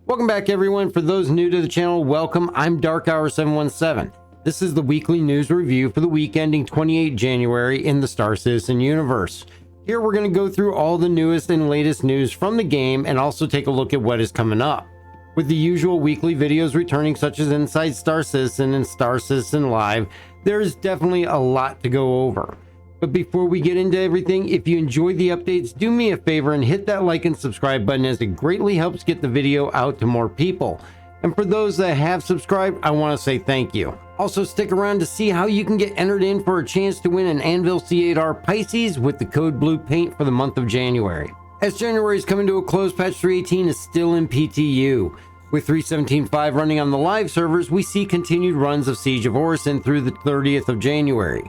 Welcome back, everyone. For those new to the channel, welcome. I'm Dark Hour 717. This is the weekly news review for the week ending 28 January in the Star Citizen universe. Here we're going to go through all the newest and latest news from the game and also take a look at what is coming up. With the usual weekly videos returning, such as Inside Star Citizen and Star Citizen Live, there is definitely a lot to go over. But before we get into everything, if you enjoy the updates, do me a favor and hit that like and subscribe button, as it greatly helps get the video out to more people. And for those that have subscribed, I want to say thank you. Also, stick around to see how you can get entered in for a chance to win an Anvil C8R Pisces with the code Blue Paint for the month of January. As January is coming to a close, patch 318 is still in PTU. With 3.17.5 running on the live servers, we see continued runs of Siege of Orison through the 30th of January.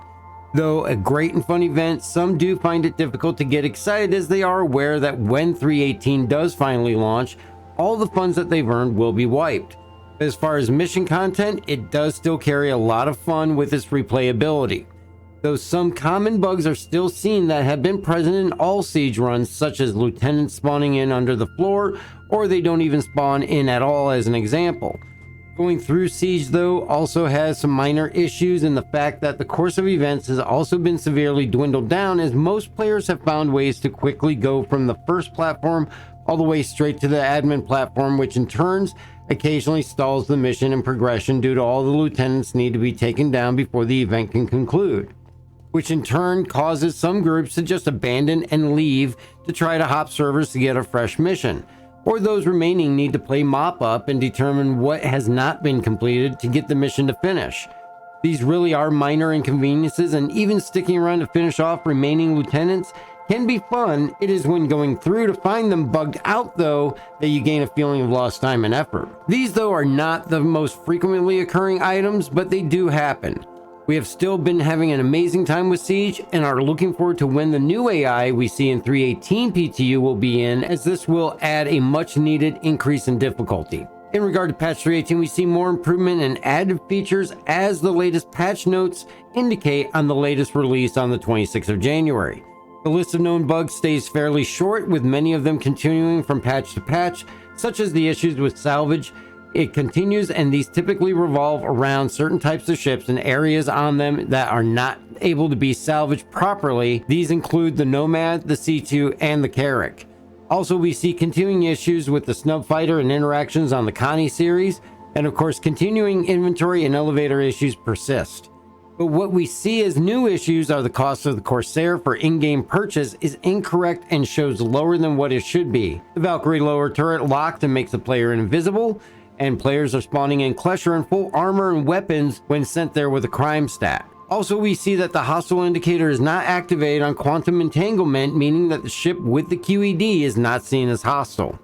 Though a great and fun event, some do find it difficult to get excited, as they are aware that when 3.18 does finally launch, all the funds that they've earned will be wiped. As far as mission content, it does still carry a lot of fun with its replayability. Though some common bugs are still seen that have been present in all Siege runs, such as lieutenants spawning in under the floor, or they don't even spawn in at all, as an example. Going through Siege, though, also has some minor issues in the fact that the course of events has also been severely dwindled down, as most players have found ways to quickly go from the first platform all the way straight to the admin platform, which in turns occasionally stalls the mission and progression due to all the lieutenants need to be taken down before the event can conclude, which in turn causes some groups to just abandon and leave to try to hop servers to get a fresh mission. Or those remaining need to play mop up and determine what has not been completed to get the mission to finish. These really are minor inconveniences, and even sticking around to finish off remaining lieutenants can be fun. It is when going through to find them bugged out, though, that you gain a feeling of lost time and effort. These, though, are not the most frequently occurring items, but they do happen. We have still been having an amazing time with Siege and are looking forward to when the new AI we see in 3.18 PTU will be in, as this will add a much needed increase in difficulty. In regard to patch 3.18, we see more improvement and added features, as the latest patch notes indicate on the latest release on the 26th of January. The list of known bugs stays fairly short, with many of them continuing from patch to patch, such as the issues with salvage. It continues, and these typically revolve around certain types of ships and areas on them that are not able to be salvaged properly. These include the Nomad, the C2, and the Carrack. Also, we see continuing issues with the Snub Fighter and interactions on the Connie series, and of course, continuing inventory and elevator issues persist. But what we see as new issues are the cost of the Corsair for in-game purchase is incorrect and shows lower than what it should be. The Valkyrie lower turret locked and makes the player invisible, and players are spawning in Klesher in full armor and weapons when sent there with a crime stat. Also, we see that the hostile indicator is not activated on quantum entanglement, meaning that the ship with the QED is not seen as hostile.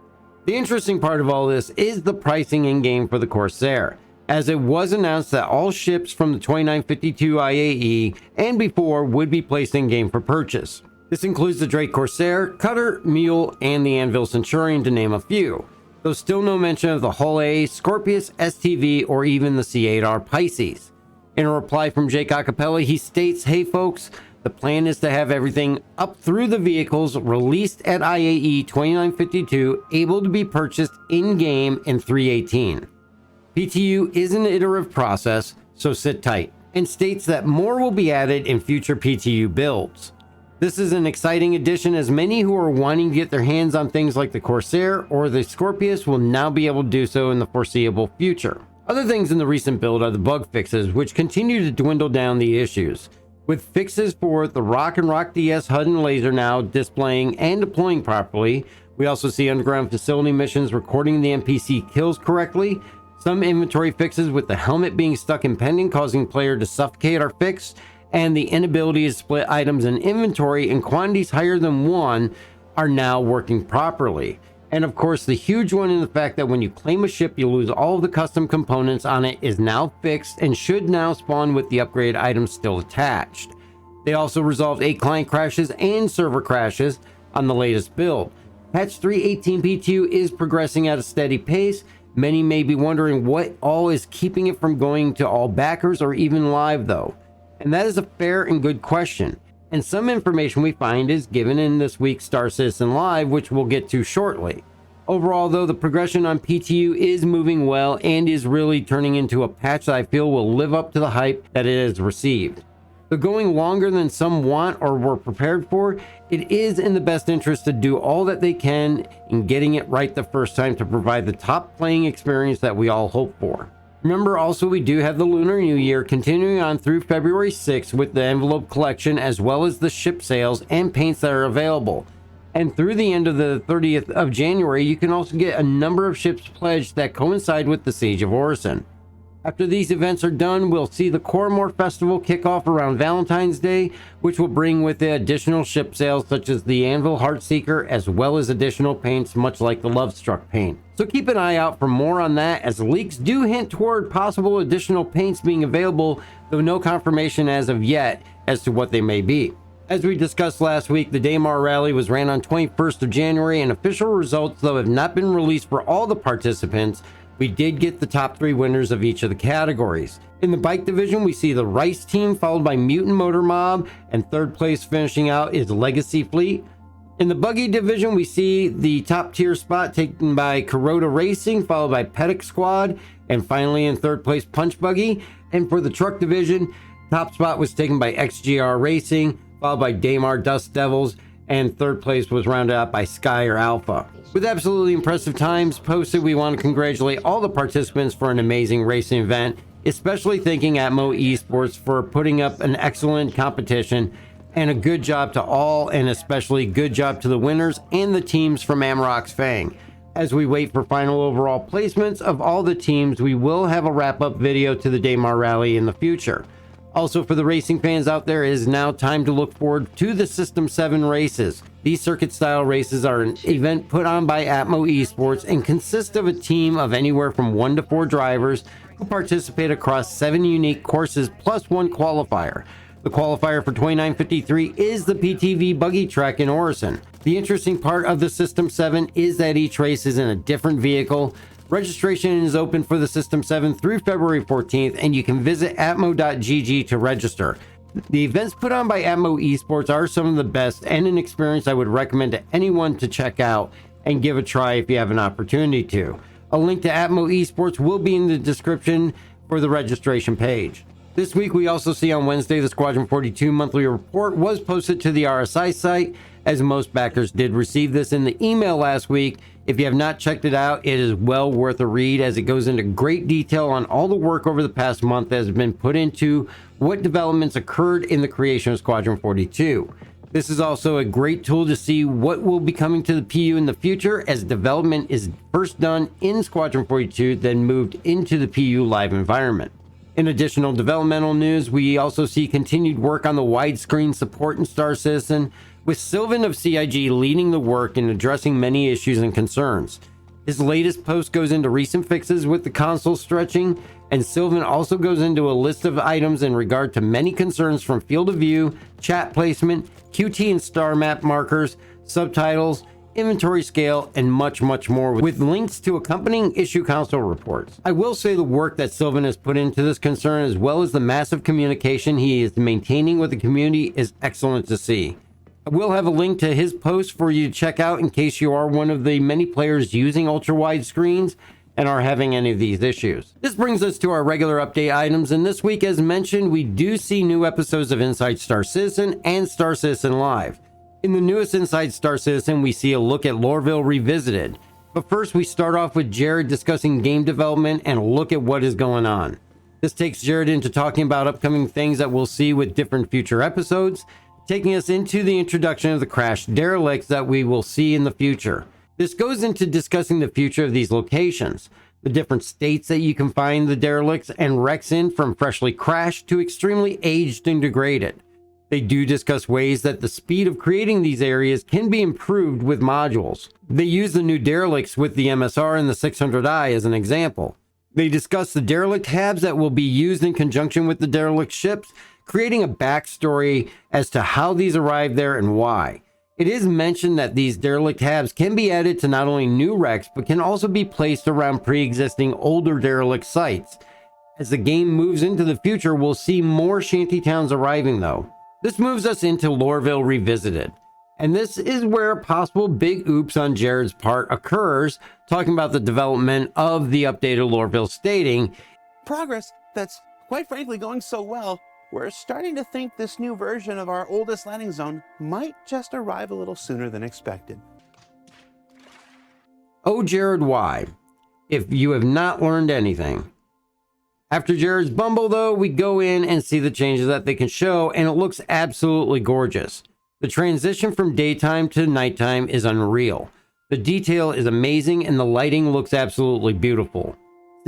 The interesting part of all this is the pricing in-game for the Corsair, as it was announced that all ships from the 2952 IAE and before would be placed in-game for purchase. This includes the Drake Corsair, Cutter, Mule, and the Anvil Centurion, to name a few. Though still no mention of the Hull A, Scorpius, STV, or even the C8R Pisces. In a reply from Jake Acapella, he states, "Hey folks, the plan is to have everything up through the vehicles released at IAE 2952 able to be purchased in-game in 3.18. PTU is an iterative process, so sit tight," and states that more will be added in future PTU builds. This is an exciting addition, as many who are wanting to get their hands on things like the Corsair or the Scorpius will now be able to do so in the foreseeable future. Other things in the recent build are the bug fixes, which continue to dwindle down the issues, with fixes for the Rock and Rock DS HUD and laser now displaying and deploying properly. We also see underground facility missions recording the NPC kills correctly. Some inventory fixes with the helmet being stuck in pending, causing player to suffocate, are fixed, and the inability to split items in inventory in quantities higher than one are now working properly. And of course, the huge one in the fact that when you claim a ship, you lose all of the custom components on it is now fixed and should now spawn with the upgrade items still attached. They also resolved 8 client crashes and server crashes on the latest build. Patch 3.18 PTU is progressing at a steady pace, Many may be wondering what all is keeping it from going to all backers or even live though. And that is a fair and good question. And some information we find is given in this week's Star Citizen Live, which we'll get to shortly. Overall though, the progression on PTU is moving well and is really turning into a patch that I feel will live up to the hype that it has received. Though going longer than some want or were prepared for, it is in the best interest to do all that they can in getting it right the first time to provide the top playing experience that we all hope for. Remember also, we do have the Lunar New Year continuing on through February 6th with the envelope collection as well as the ship sales and paints that are available. And through the end of the 30th of January, you can also get a number of ships pledged that coincide with the Siege of Orison. After these events are done, we'll see the Cormor Festival kick off around Valentine's Day, which will bring with it additional ship sales such as the Anvil Heartseeker, as well as additional paints much like the Lovestruck paint. So keep an eye out for more on that, as leaks do hint toward possible additional paints being available, though no confirmation as of yet as to what they may be. As we discussed last week, the Daymar Rally was ran on 21st of January, and official results, though, have not been released for all the participants. We did get the top 3 winners of each of the categories. In the bike division, we see the Rice team followed by Mutant Motor Mob, and third place finishing out is Legacy Fleet. In the buggy division, we see the top tier spot taken by Kuroda Racing, followed by Pedic Squad, and finally in third place Punch Buggy. And for the truck division, top spot was taken by XGR Racing, followed by Daymar Dust Devils, and third place was rounded out by Skyer Alpha. With absolutely impressive times posted, we want to congratulate all the participants for an amazing racing event, especially thanking Atmo Esports for putting up an excellent competition, and a good job to all, and especially good job to the winners and the teams from Amarok's Fang. As we wait for final overall placements of all the teams, we will have a wrap-up video to the Daymar Rally in the future. Also, for the racing fans out there, it is now time to look forward to the System 7 races. These circuit-style races are an event put on by Atmo Esports and consist of a team of anywhere from 1 to 4 drivers who participate across 7 unique courses plus 1 qualifier. The qualifier for 2953 is the PTV Buggy Track in Orison. The interesting part of the System 7 is that each race is in a different vehicle. Registration is open for the System 7 through February 14th, and you can visit atmo.gg to register. The events put on by Atmo Esports are some of the best and an experience I would recommend to anyone to check out and give a try if you have an opportunity to. A link to Atmo Esports will be in the description for the registration page. This week we also see on Wednesday the Squadron 42 monthly report was posted to the RSI site, as most backers did receive this in the email last week. If you have not checked it out, it is well worth a read, as it goes into great detail on all the work over the past month that has been put into what developments occurred in the creation of Squadron 42. This is also a great tool to see what will be coming to the PU in the future, as development is first done in Squadron 42, then moved into the PU live environment. In additional developmental news, we also see continued work on the widescreen support in Star Citizen, with Silvan of CIG leading the work in addressing many issues and concerns. His latest post goes into recent fixes with the console stretching, and Silvan also goes into a list of items in regard to many concerns from field of view, chat placement, QT and star map markers, subtitles, inventory scale, and much more, with links to accompanying issue console reports. I will say the work that Silvan has put into this concern, as well as the massive communication he is maintaining with the community, is excellent to see. I will have a link to his post for you to check out in case you are one of the many players using ultra-wide screens and are having any of these issues. This brings us to our regular update items, and this week, as mentioned, we do see new episodes of Inside Star Citizen and Star Citizen Live. In the newest Inside Star Citizen, we see a look at Lorville Revisited. But first, we start off with Jared discussing game development and a look at what is going on. This takes Jared into talking about upcoming things that we'll see with different future episodes, taking us into the introduction of the crashed derelicts that we will see in the future. This goes into discussing the future of these locations, the different states that you can find the derelicts and wrecks in, from freshly crashed to extremely aged and degraded. They do discuss ways that the speed of creating these areas can be improved with modules. They use the new derelicts with the MSR and the 600i as an example. They discuss the derelict tabs that will be used in conjunction with the derelict ships, creating a backstory as to how these arrived there and why. It is mentioned that these derelict tabs can be added to not only new wrecks, but can also be placed around pre-existing older derelict sites. As the game moves into the future, we'll see more shantytowns arriving though. This moves us into Lorville Revisited. And this is where a possible big oops on Jared's part occurs, talking about the development of the updated Lorville, stating, progress that's quite frankly going so well, we're starting to think this new version of our oldest landing zone might just arrive a little sooner than expected. Oh, Jared, why? If you have not learned anything. After Jared's bumble, though, we go in and see the changes that they can show, and it looks absolutely gorgeous. The transition from daytime to nighttime is unreal. The detail is amazing, and the lighting looks absolutely beautiful.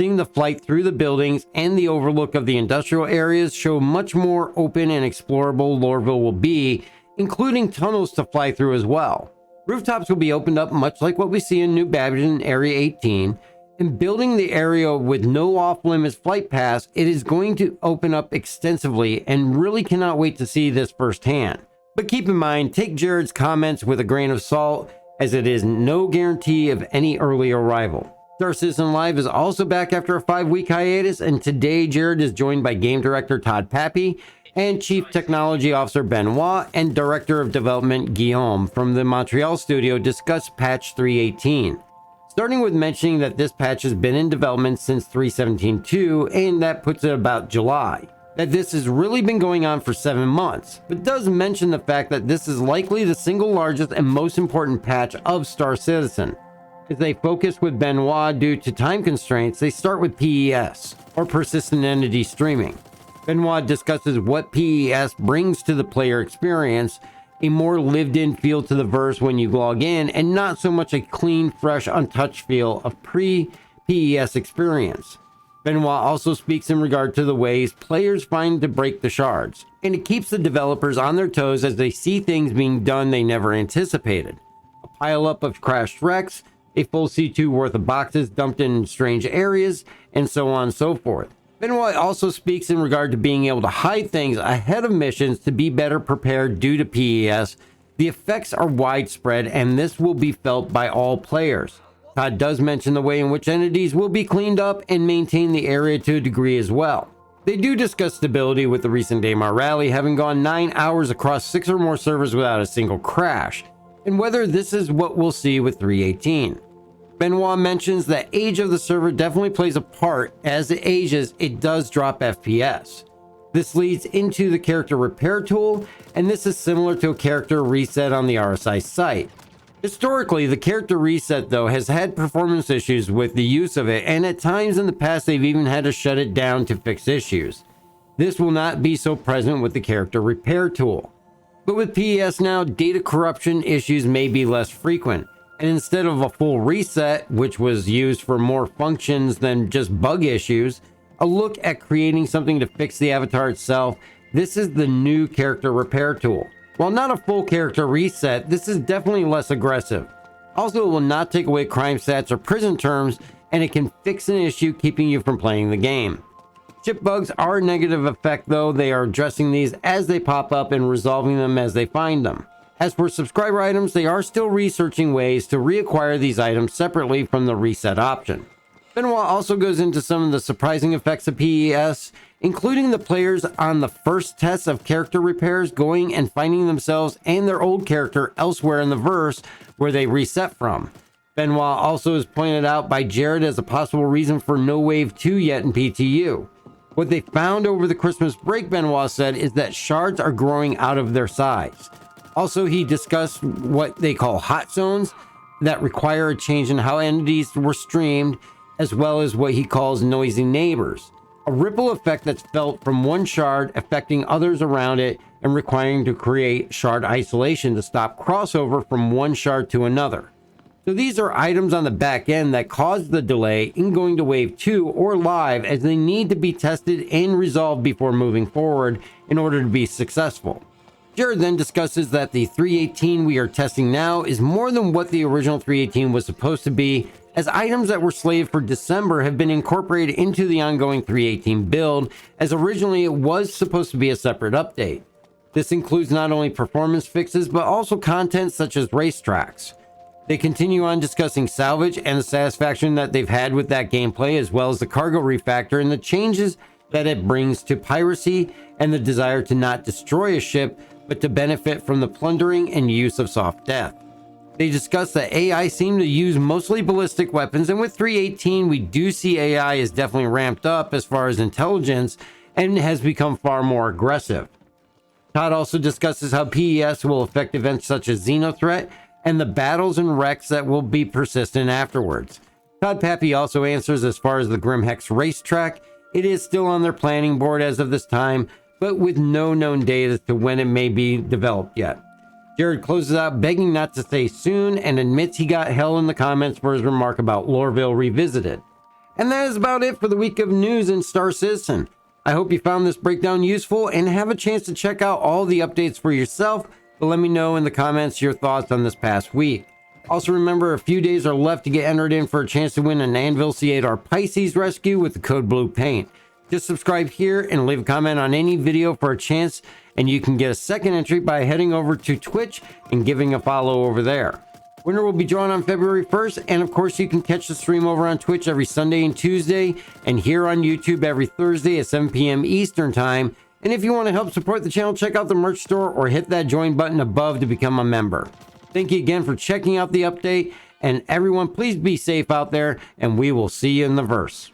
Seeing the flight through the buildings and the overlook of the industrial areas show much more open and explorable Lorville will be, including tunnels to fly through as well. Rooftops will be opened up much like what we see in New Babington Area 18, and building the area with no off-limits flight paths, it is going to open up extensively and really cannot wait to see this firsthand. But keep in mind, take Jared's comments with a grain of salt, as it is no guarantee of any early arrival. Star Citizen Live is also back after a 5-week hiatus, and today Jared is joined by Game Director Todd Pappy and Chief Technology Officer Benoit and Director of Development Guillaume from the Montreal studio discuss patch 3.18. Starting with mentioning that this patch has been in development since 3.17.2, and that puts it about July. That this has really been going on for 7 months, but does mention the fact that this is likely the single largest and most important patch of Star Citizen. As they focus with Benoit due to time constraints, they start with PES, or Persistent Entity Streaming. Benoit discusses what PES brings to the player experience, a more lived-in feel to the verse when you log in, and not so much a clean, fresh, untouched feel of pre-PES experience. Benoit also speaks in regard to the ways players find to break the shards, and it keeps the developers on their toes as they see things being done they never anticipated. A pile-up of crashed wrecks, a full C2 worth of boxes dumped in strange areas, and so on and so forth. Benoit also speaks in regard to being able to hide things ahead of missions to be better prepared due to PES. The effects are widespread, and this will be felt by all players. Todd does mention the way in which entities will be cleaned up and maintain the area to a degree as well. They do discuss stability, with the recent Daymar rally having gone 9 hours across 6 or more servers without a single crash, and whether this is what we'll see with 3.18. Benoit mentions that age of the server definitely plays a part. As it ages, it does drop FPS. This leads into the character repair tool, and this is similar to a character reset on the RSI site. Historically, the character reset, though, has had performance issues with the use of it, and at times in the past they've even had to shut it down to fix issues. This will not be so present with the character repair tool. But with PES now, data corruption issues may be less frequent. And instead of a full reset, which was used for more functions than just bug issues, a look at creating something to fix the avatar itself, this is the new character repair tool. While not a full character reset, this is definitely less aggressive. Also, it will not take away crime stats or prison terms, and it can fix an issue keeping you from playing the game. Chip bugs are a negative effect, though. They are addressing these as they pop up and resolving them as they find them. As for subscriber items, they are still researching ways to reacquire these items separately from the reset option. Benoit also goes into some of the surprising effects of PES, including the players on the first test of character repairs going and finding themselves and their old character elsewhere in the verse where they reset from. Benoit also is pointed out by Jared as a possible reason for no Wave 2 yet in PTU. What they found over the Christmas break, Benoit said, is that shards are growing out of their size. Also, he discussed what they call hot zones that require a change in how entities were streamed, as well as what he calls noisy neighbors, a ripple effect that's felt from one shard affecting others around it and requiring to create shard isolation to stop crossover from one shard to another. So these are items on the back end that cause the delay in going to Wave 2 or live, as they need to be tested and resolved before moving forward in order to be successful. Jared then discusses that the 3.18 we are testing now is more than what the original 3.18 was supposed to be, as items that were slated for December have been incorporated into the ongoing 3.18 build, as originally it was supposed to be a separate update. This includes not only performance fixes, but also content such as racetracks. They continue on discussing salvage and the satisfaction that they've had with that gameplay, as well as the cargo refactor and the changes that it brings to piracy and the desire to not destroy a ship, but to benefit from the plundering and use of soft death. They discuss that AI seem to use mostly ballistic weapons, and with 3.18 we do see AI is definitely ramped up as far as intelligence and has become far more aggressive. Todd also discusses how PES will affect events such as Xenothreat and the battles and wrecks that will be persistent afterwards. Todd Pappy also answers as far as the Grimhex racetrack. It is still on their planning board as of this time, but with no known date as to when it may be developed yet. Jared closes out begging not to say soon and admits he got hell in the comments for his remark about Lorville Revisited. And that is about it for the week of news in Star Citizen. I hope you found this breakdown useful and have a chance to check out all the updates for yourself, but let me know in the comments your thoughts on this past week. Also remember, a few days are left to get entered in for a chance to win an Anvil C8R Pisces rescue with the code Blue Paint. Just subscribe here and leave a comment on any video for a chance, and you can get a second entry by heading over to Twitch and giving a follow over there. Winner will be drawn on February 1st, and of course you can catch the stream over on Twitch every Sunday and Tuesday, and here on YouTube every Thursday at 7 p.m. Eastern Time. And if you want to help support the channel, check out the merch store or hit that join button above to become a member. Thank you again for checking out the update, and everyone please be safe out there, and we will see you in the verse.